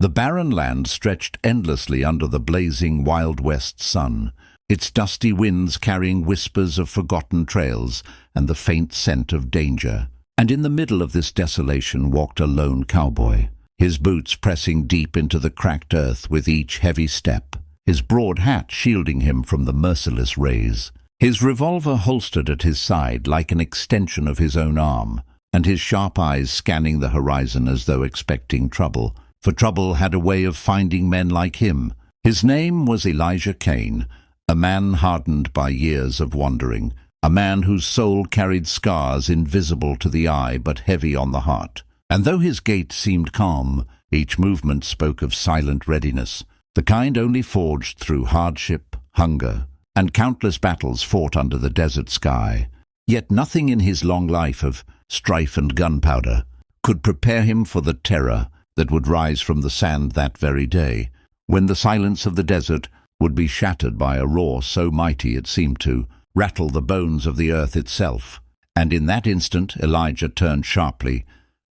The barren land stretched endlessly under the blazing Wild West sun, its dusty winds carrying whispers of forgotten trails and the faint scent of danger. And in the middle of this desolation walked a lone cowboy, his boots pressing deep into the cracked earth with each heavy step, his broad hat shielding him from the merciless rays. His revolver holstered at his side like an extension of his own arm, and his sharp eyes scanning the horizon as though expecting trouble, for trouble had a way of finding men like him. His name was Elijah Kane, a man hardened by years of wandering, a man whose soul carried scars invisible to the eye but heavy on the heart. And though his gait seemed calm, each movement spoke of silent readiness, the kind only forged through hardship, hunger, and countless battles fought under the desert sky. Yet nothing in his long life of strife and gunpowder could prepare him for the terror that would rise from the sand that very day, when the silence of the desert would be shattered by a roar so mighty it seemed to rattle the bones of the earth itself. And in that instant Elijah turned sharply,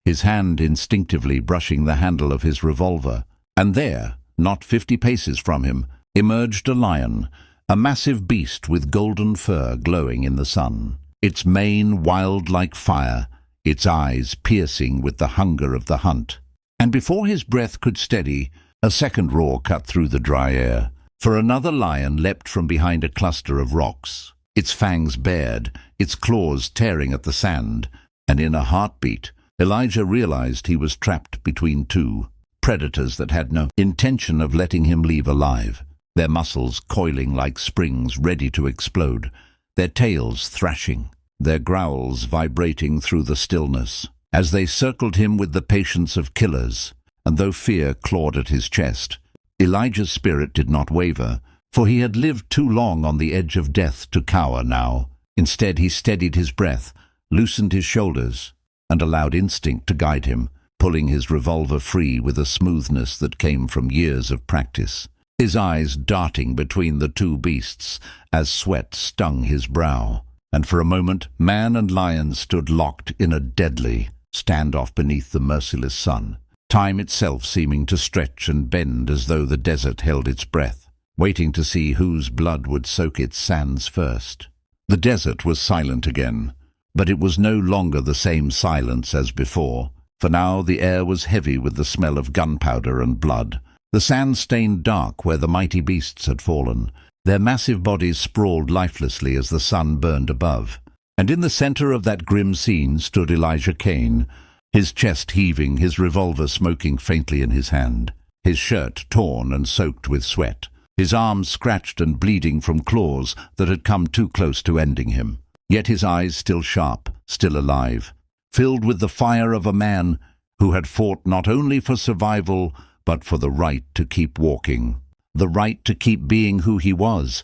his hand instinctively brushing the handle of his revolver. And there, not 50 paces from him, emerged a lion, a massive beast with golden fur glowing in the sun, its mane wild like fire, its eyes piercing with the hunger of the hunt. And before his breath could steady, a second roar cut through the dry air, for another lion leapt from behind a cluster of rocks, its fangs bared, its claws tearing at the sand, and in a heartbeat Elijah realized he was trapped between two predators that had no intention of letting him leave alive, their muscles coiling like springs ready to explode, their tails thrashing, their growls vibrating through the stillness, as they circled him with the patience of killers. And though fear clawed at his chest, Elijah's spirit did not waver, for he had lived too long on the edge of death to cower now. Instead he steadied his breath, loosened his shoulders, and allowed instinct to guide him, pulling his revolver free with a smoothness that came from years of practice, his eyes darting between the two beasts as sweat stung his brow. And for a moment man and lion stood locked in a deadly standoff beneath the merciless sun, time itself seeming to stretch and bend as though the desert held its breath, waiting to see whose blood would soak its sands first. The desert was silent again, but it was no longer the same silence as before, for now the air was heavy with the smell of gunpowder and blood. The sand stained dark where the mighty beasts had fallen, their massive bodies sprawled lifelessly as the sun burned above. And in the center of that grim scene stood Elijah Kane, his chest heaving, his revolver smoking faintly in his hand, his shirt torn and soaked with sweat, his arms scratched and bleeding from claws that had come too close to ending him. Yet his eyes still sharp, still alive, filled with the fire of a man who had fought not only for survival, but for the right to keep walking, the right to keep being who he was.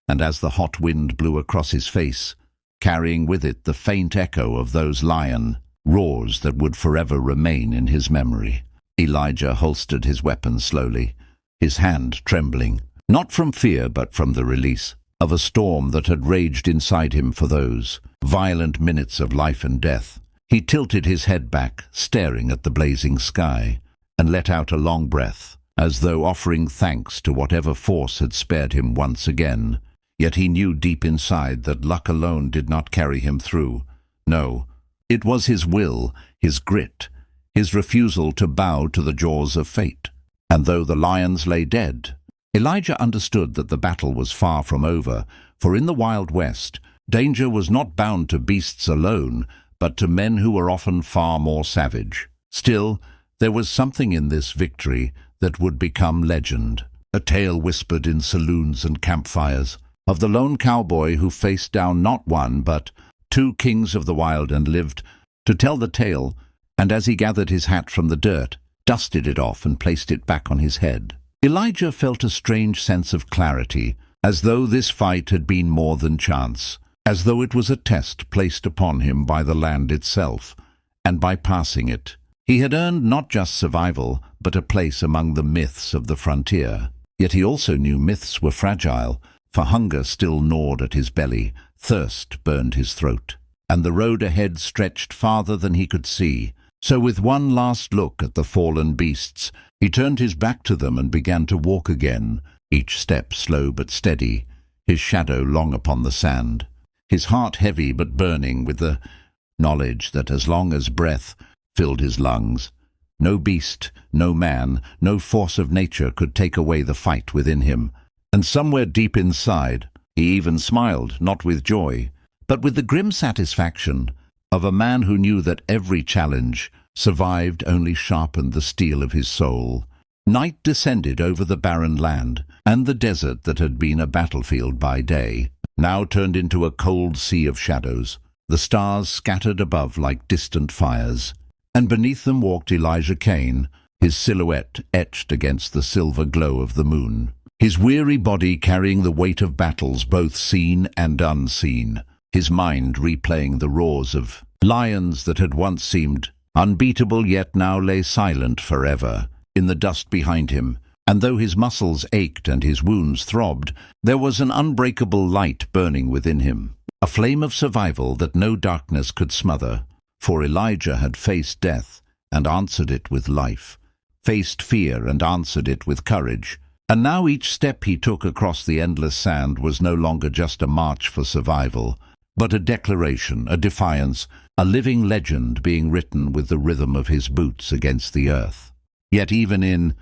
And as the hot wind blew across his face, carrying with it the faint echo of those lion roars that would forever remain in his memory, Elijah holstered his weapon slowly, his hand trembling, not from fear but from the release of a storm that had raged inside him for those violent minutes of life and death. He tilted his head back, staring at the blazing sky, and let out a long breath, as though offering thanks to whatever force had spared him once again. Yet he knew deep inside that luck alone did not carry him through. No, it was his will, his grit, his refusal to bow to the jaws of fate. And though the lions lay dead, Elijah understood that the battle was far from over, for in the Wild West, danger was not bound to beasts alone, but to men who were often far more savage. Still, there was something in this victory that would become legend, a tale whispered in saloons and campfires, of the lone cowboy who faced down not one but two kings of the wild and lived to tell the tale. And as he gathered his hat from the dirt, dusted it off and placed it back on his head, Elijah felt a strange sense of clarity, as though this fight had been more than chance, as though it was a test placed upon him by the land itself, and by passing it, he had earned not just survival, but a place among the myths of the frontier. Yet he also knew myths were fragile, for hunger still gnawed at his belly, thirst burned his throat, and the road ahead stretched farther than he could see, So with one last look at the fallen beasts, he turned his back to them and began to walk again, each step slow but steady, his shadow long upon the sand, his heart heavy but burning with the knowledge that as long as breath filled his lungs, no beast, no man, no force of nature could take away the fight within him. And somewhere deep inside, he even smiled, not with joy, but with the grim satisfaction of a man who knew that every challenge survived only sharpened the steel of his soul. Night descended over the barren land, and the desert that had been a battlefield by day now turned into a cold sea of shadows. The stars scattered above like distant fires, and beneath them walked Elijah Cain, his silhouette etched against the silver glow of the moon, his weary body carrying the weight of battles both seen and unseen, his mind replaying the roars of lions that had once seemed unbeatable yet now lay silent forever in the dust behind him. And though his muscles ached and his wounds throbbed, there was an unbreakable light burning within him, a flame of survival that no darkness could smother. For Elijah had faced death and answered it with life, faced fear and answered it with courage. And now each step he took across the endless sand was no longer just a march for survival, but a declaration, a defiance, a living legend being written with the rhythm of his boots against the earth. Yet even in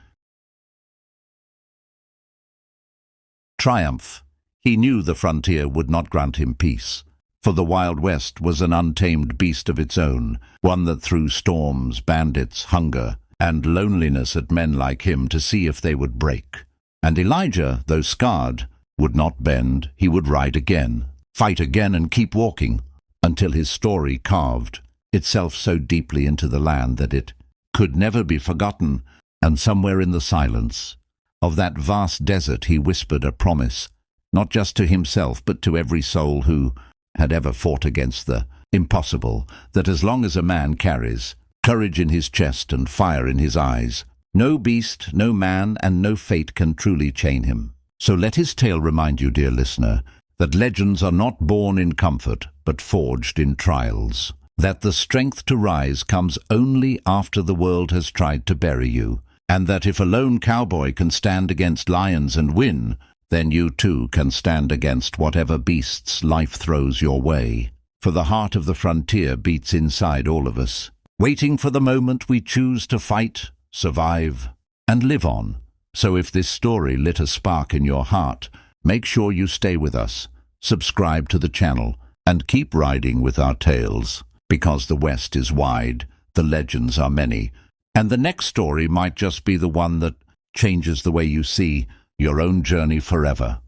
triumph, he knew the frontier would not grant him peace. For the Wild West was an untamed beast of its own, one that threw storms, bandits, hunger, and loneliness at men like him to see if they would break. And Elijah, though scarred, would not bend. He would ride again, fight again, and keep walking, until his story carved itself so deeply into the land that it could never be forgotten. And somewhere in the silence of that vast desert he whispered a promise, not just to himself but to every soul who had ever fought against the impossible, that as long as a man carries courage in his chest and fire in his eyes, no beast, no man, and no fate can truly chain him. So let his tale remind you, dear listener, that legends are not born in comfort, but forged in trials, that the strength to rise comes only after the world has tried to bury you, and that if a lone cowboy can stand against lions and win, then you too can stand against whatever beasts life throws your way. For the heart of the frontier beats inside all of us, waiting for the moment we choose to fight, survive, and live on. So if this story lit a spark in your heart, make sure you stay with us, subscribe to the channel, and keep riding with our tales, because the West is wide, the legends are many, and the next story might just be the one that changes the way you see your own journey forever.